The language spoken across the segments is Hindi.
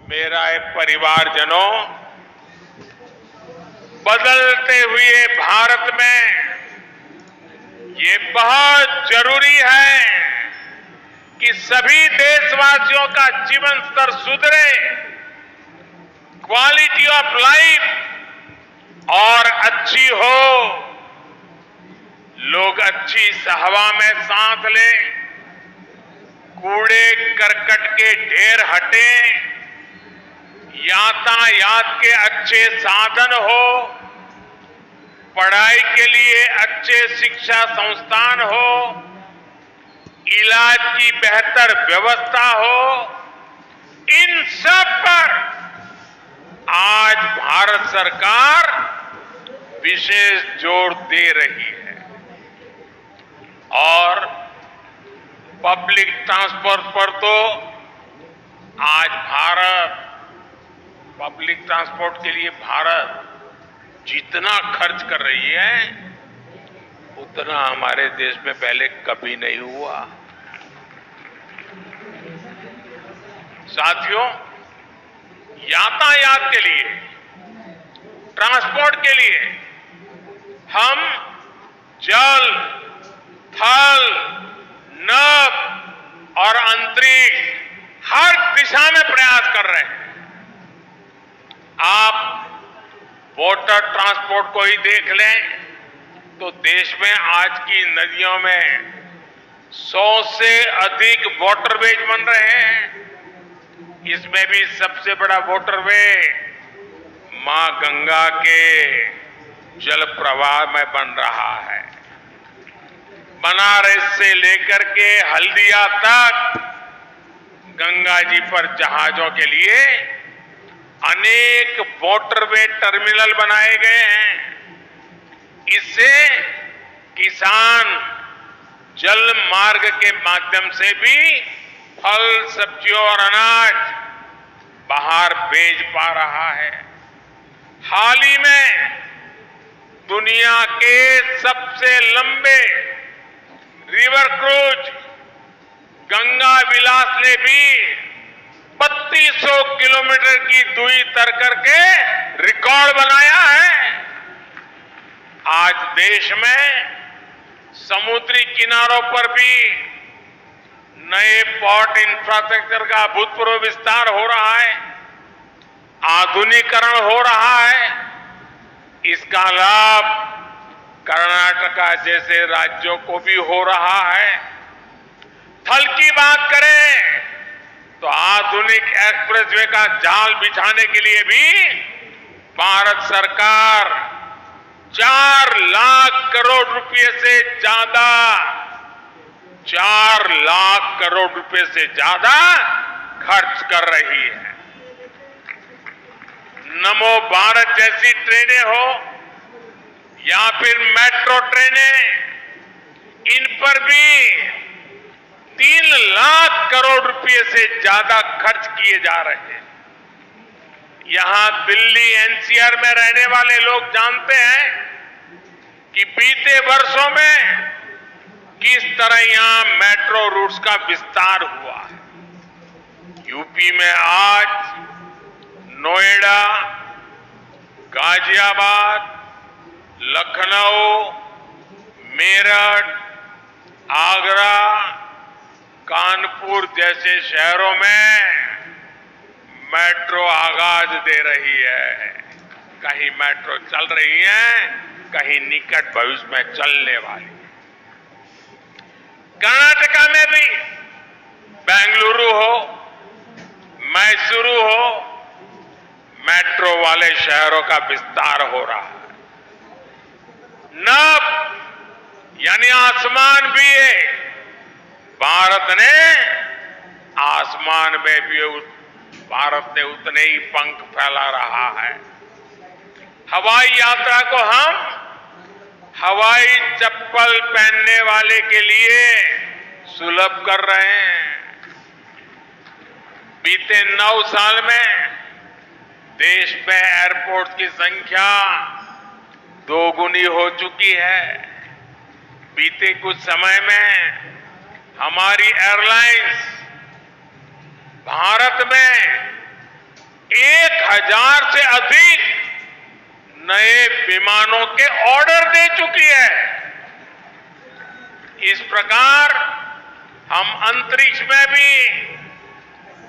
मेरा परिवारजनों, बदलते हुए भारत में ये बहुत जरूरी है कि सभी देशवासियों का जीवन स्तर सुधरे, क्वालिटी ऑफ लाइफ और अच्छी हो, लोग अच्छी हवा में सांस लें, कूड़े करकट के ढेर हटें, यातायात के अच्छे साधन हो, पढ़ाई के लिए अच्छे शिक्षा संस्थान हो, इलाज की बेहतर व्यवस्था हो, इन सब पर आज भारत सरकार विशेष जोर दे रही है। और पब्लिक ट्रांसपोर्ट पर तो आज पब्लिक ट्रांसपोर्ट के लिए भारत जितना खर्च कर रही है उतना हमारे देश में पहले कभी नहीं हुआ। साथियों, यातायात के लिए, ट्रांसपोर्ट के लिए हम जल, थल, नभ और अंतरिक्ष हर दिशा में प्रयास कर रहे हैं। आप वाटर ट्रांसपोर्ट को ही देख लें तो देश में आज की नदियों में 100 से अधिक वाटरवेज बन रहे हैं। इसमें भी सबसे बड़ा वाटरवे मां गंगा के जल प्रवाह में बन रहा है। बनारस से लेकर के हल्दिया तक गंगा जी पर जहाजों के लिए अनेक वाटरवे टर्मिनल बनाए गए हैं। इससे किसान जल मार्ग के माध्यम से भी फल, सब्जियों और अनाज बाहर भेज पा रहा है। हाल ही में दुनिया के सबसे लंबे रिवर क्रूज गंगा विलास ने भी 3200 किलोमीटर की दूरी तय करके रिकॉर्ड बनाया है। आज देश में समुद्री किनारों पर भी नए पोर्ट इंफ्रास्ट्रक्चर का अभूतपूर्व विस्तार हो रहा है, आधुनिकीकरण हो रहा है। इसका लाभ कर्नाटका जैसे राज्यों को भी हो रहा है। थल की बात करें तो आधुनिक एक्सप्रेसवे का जाल बिछाने के लिए भी भारत सरकार 4 लाख करोड़ रुपए से ज्यादा 4 लाख करोड़ रुपए से ज्यादा खर्च कर रही है। नमो भारत जैसी ट्रेनें हो या फिर मेट्रो ट्रेनें, इन पर भी 3 लाख करोड़ रुपए से ज्यादा खर्च किए जा रहे हैं। यहां दिल्ली एनसीआर में रहने वाले लोग जानते हैं कि बीते वर्षों में किस तरह यहां मेट्रो रूट्स का विस्तार हुआ है। यूपी में आज नोएडा, गाजियाबाद, लखनऊ, मेरठ, आगरा, कानपुर जैसे शहरों में मेट्रो आगाज दे रही है। कहीं मेट्रो चल रही है, कहीं निकट भविष्य में चलने वाली है। कर्नाटका में भी बेंगलुरु हो, मैसूरू हो, मेट्रो वाले शहरों का विस्तार हो रहा है। नभ यानी आसमान भी है। भारत ने आसमान में भी भारत ने उतने ही पंख फैला रहा है। हवाई यात्रा को हम हवाई चप्पल पहनने वाले के लिए सुलभ कर रहे हैं। बीते 9 साल में देश में एयरपोर्ट की संख्या 2 गुनी हो चुकी है। बीते कुछ समय में हमारी एयरलाइंस भारत में 1000 से अधिक नए विमानों के ऑर्डर दे चुकी है। इस प्रकार हम अंतरिक्ष में भी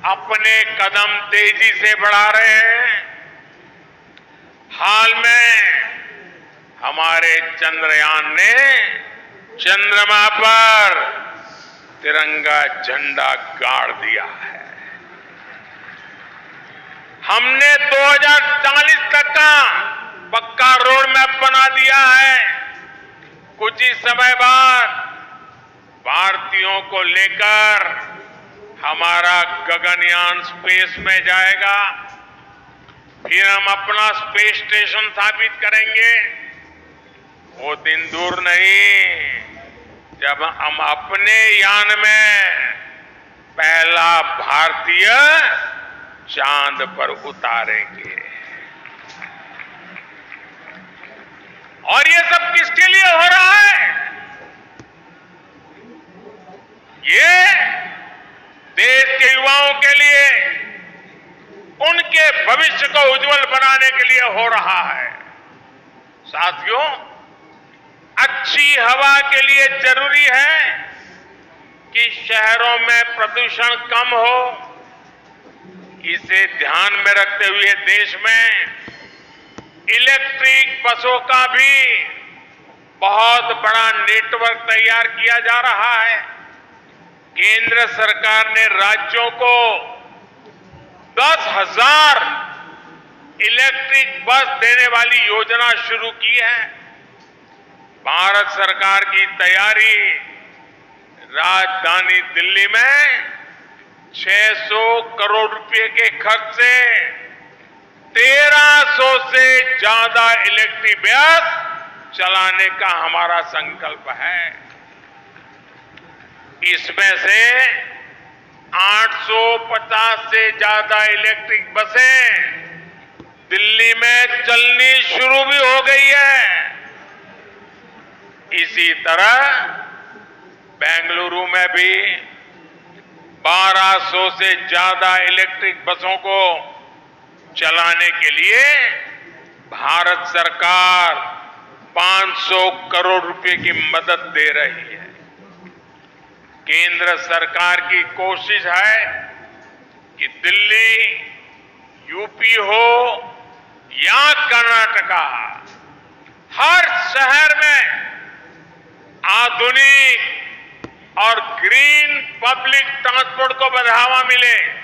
अपने कदम तेजी से बढ़ा रहे हैं। हाल में हमारे चंद्रयान ने चंद्रमा पर तिरंगा झंडा गाड़ दिया है। हमने 2040 तक का पक्का रोड मैप बना दिया है। कुछ ही समय बाद भारतीयों को लेकर हमारा गगनयान स्पेस में जाएगा। फिर हम अपना स्पेस स्टेशन स्थापित करेंगे। वो दिन दूर नहीं जब हम अपने यान में पहला भारतीय चांद पर उतारेंगे। और ये सब किसके लिए हो रहा है? ये देश के युवाओं के लिए, उनके भविष्य को उज्जवल बनाने के लिए हो रहा है। साथियों, अच्छी हवा के लिए जरूरी है कि शहरों में प्रदूषण कम हो। इसे ध्यान में रखते हुए देश में इलेक्ट्रिक बसों का भी बहुत बड़ा नेटवर्क तैयार किया जा रहा है। केंद्र सरकार ने राज्यों को 10,000 इलेक्ट्रिक बस देने वाली योजना शुरू की है। भारत सरकार की तैयारी राजधानी दिल्ली में 600 करोड़ रुपए के खर्च से 1300 से ज्यादा इलेक्ट्रिक बस चलाने का हमारा संकल्प है। इसमें से 850 से ज्यादा इलेक्ट्रिक बसें दिल्ली में चलनी शुरू भी हो गई है। इसी तरह बेंगलुरु में भी 1200 से ज्यादा इलेक्ट्रिक बसों को चलाने के लिए भारत सरकार 500 करोड़ रुपए की मदद दे रही है। केंद्र सरकार की कोशिश है कि दिल्ली, यूपी हो या कर्नाटका, हर शहर में आधुनिक और ग्रीन पब्लिक ट्रांसपोर्ट को बढ़ावा मिले।